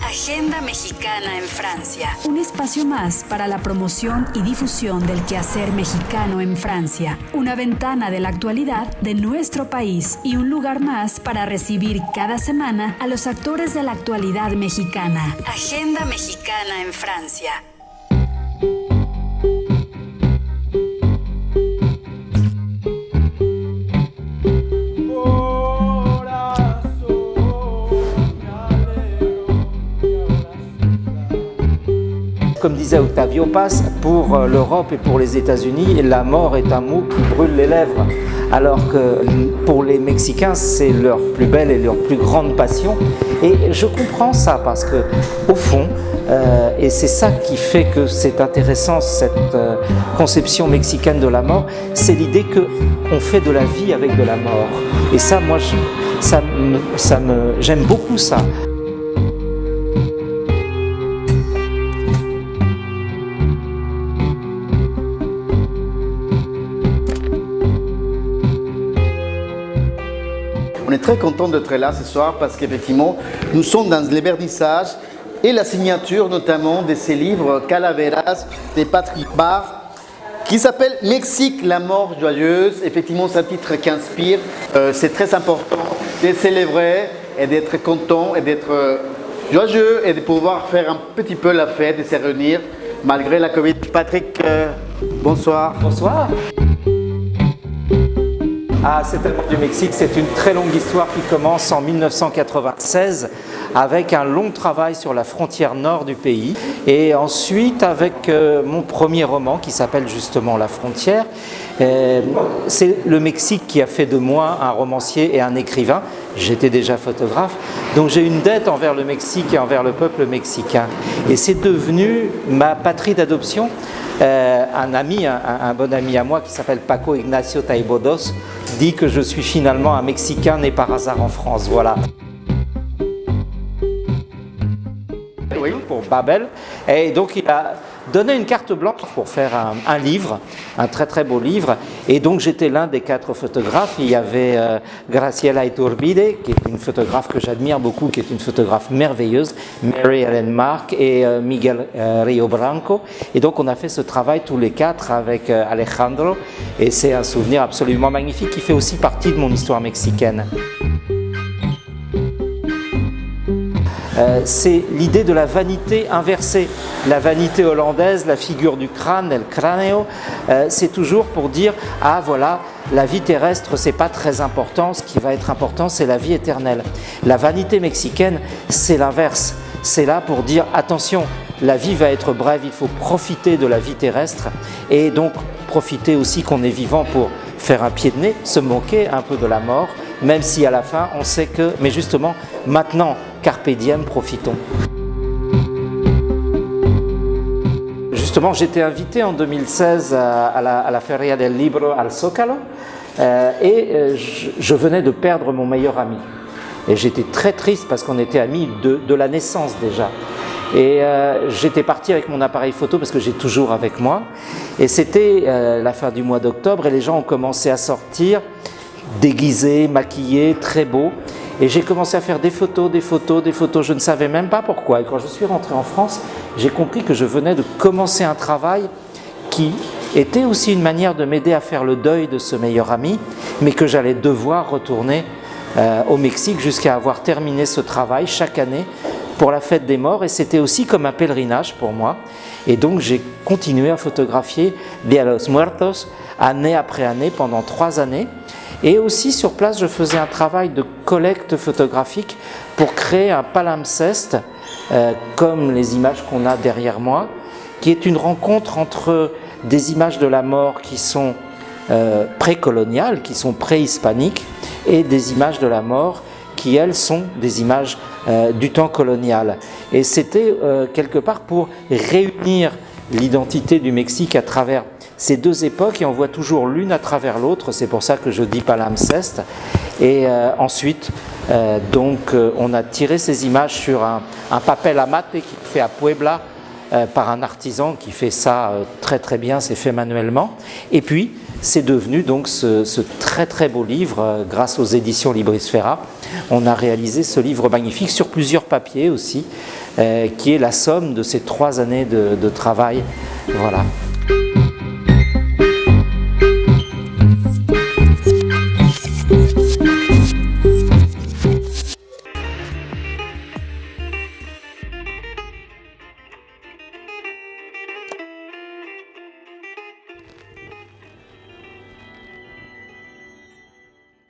Agenda Mexicana en Francia. Un espacio más para la promoción y difusión del quehacer mexicano en Francia. Una ventana de la actualidad de nuestro país y un lugar más para recibir cada semana a los actores de la actualidad mexicana. Agenda Mexicana en Francia. Comme disait Octavio Paz, pour l'Europe et pour les États-Unis, la mort est un mot qui brûle les lèvres. Alors que pour les Mexicains, c'est leur plus belle et leur plus grande passion. Et je comprends ça parce que, au fond, et c'est ça qui fait que c'est intéressant, cette conception mexicaine de la mort, c'est l'idée qu'on fait de la vie avec de la mort. Et ça, moi, j'aime beaucoup ça. On est très content d'être là ce soir parce qu'effectivement, nous sommes dans les vernissages et la signature notamment de ces livres Calaveras de Patrick Barr qui s'appelle Mexique, la mort joyeuse. Effectivement, c'est un titre qui inspire. C'est très important de célébrer et d'être content et d'être joyeux et de pouvoir faire un petit peu la fête et se réunir malgré la Covid. Patrick, bonsoir. Bonsoir. Ah, c'est tellement du Mexique, c'est une très longue histoire qui commence en 1996 avec un long travail sur la frontière nord du pays et ensuite avec mon premier roman qui s'appelle justement La Frontière. C'est le Mexique qui a fait de moi un romancier et un écrivain. J'étais déjà photographe, donc j'ai une dette envers le Mexique et envers le peuple mexicain. Et c'est devenu ma patrie d'adoption. Un ami, un bon ami à moi qui s'appelle Paco Ignacio Taibodos dit que je suis finalement un Mexicain né par hasard en France. Voilà. Oui, pour Babel. Et donc il a donné une carte blanche pour faire un livre, un très très beau livre. Et donc j'étais l'un des 4 photographes. Il y avait Graciela Iturbide, qui est une photographe que j'admire beaucoup, qui est une photographe merveilleuse, Mary Ellen Mark et Miguel Rio Branco. Et donc on a fait ce travail tous les 4 avec Alejandro. Et c'est un souvenir absolument magnifique qui fait aussi partie de mon histoire mexicaine. C'est l'idée de la vanité inversée. La vanité hollandaise, la figure du crâne, el cráneo, c'est toujours pour dire « Ah voilà, la vie terrestre, c'est pas très important, ce qui va être important, c'est la vie éternelle ». La vanité mexicaine, c'est l'inverse. C'est là pour dire « Attention, la vie va être brève, il faut profiter de la vie terrestre et donc profiter aussi qu'on est vivant pour faire un pied de nez, se moquer un peu de la mort, même si à la fin on sait que, mais justement, maintenant, carpe diem, profitons. Justement, j'étais invité en 2016 à la Feria del Libro al Zócalo et je venais de perdre mon meilleur ami. Et j'étais très triste parce qu'on était amis de la naissance déjà. Et j'étais parti avec mon appareil photo parce que j'ai toujours avec moi. Et c'était la fin du mois d'octobre et les gens ont commencé à sortir déguisés, maquillés, très beaux. Et j'ai commencé à faire des photos, des photos, des photos. Je ne savais même pas pourquoi. Et quand je suis rentré en France, j'ai compris que je venais de commencer un travail qui était aussi une manière de m'aider à faire le deuil de ce meilleur ami, mais que j'allais devoir retourner au Mexique jusqu'à avoir terminé ce travail chaque année pour la fête des morts. Et c'était aussi comme un pèlerinage pour moi. Et donc j'ai continué à photographier Dia de los Muertos année après année pendant 3 années. Et aussi sur place, je faisais un travail de collecte photographique pour créer un palimpseste, comme les images qu'on a derrière moi, qui est une rencontre entre des images de la mort qui sont précoloniales, qui sont préhispaniques, et des images de la mort qui, elles, sont des images du temps colonial. Et c'était quelque part pour réunir l'identité du Mexique à travers ces 2 époques, et on voit toujours l'une à travers l'autre, c'est pour ça que je dis palimpseste. Et ensuite, on a tiré ces images sur un papel amate qui est fait à Puebla, par un artisan qui fait ça très très bien, c'est fait manuellement. Et puis c'est devenu donc ce très très beau livre grâce aux éditions Librisfera. On a réalisé ce livre magnifique sur plusieurs papiers aussi, qui est la somme de ces 3 années de travail. Voilà.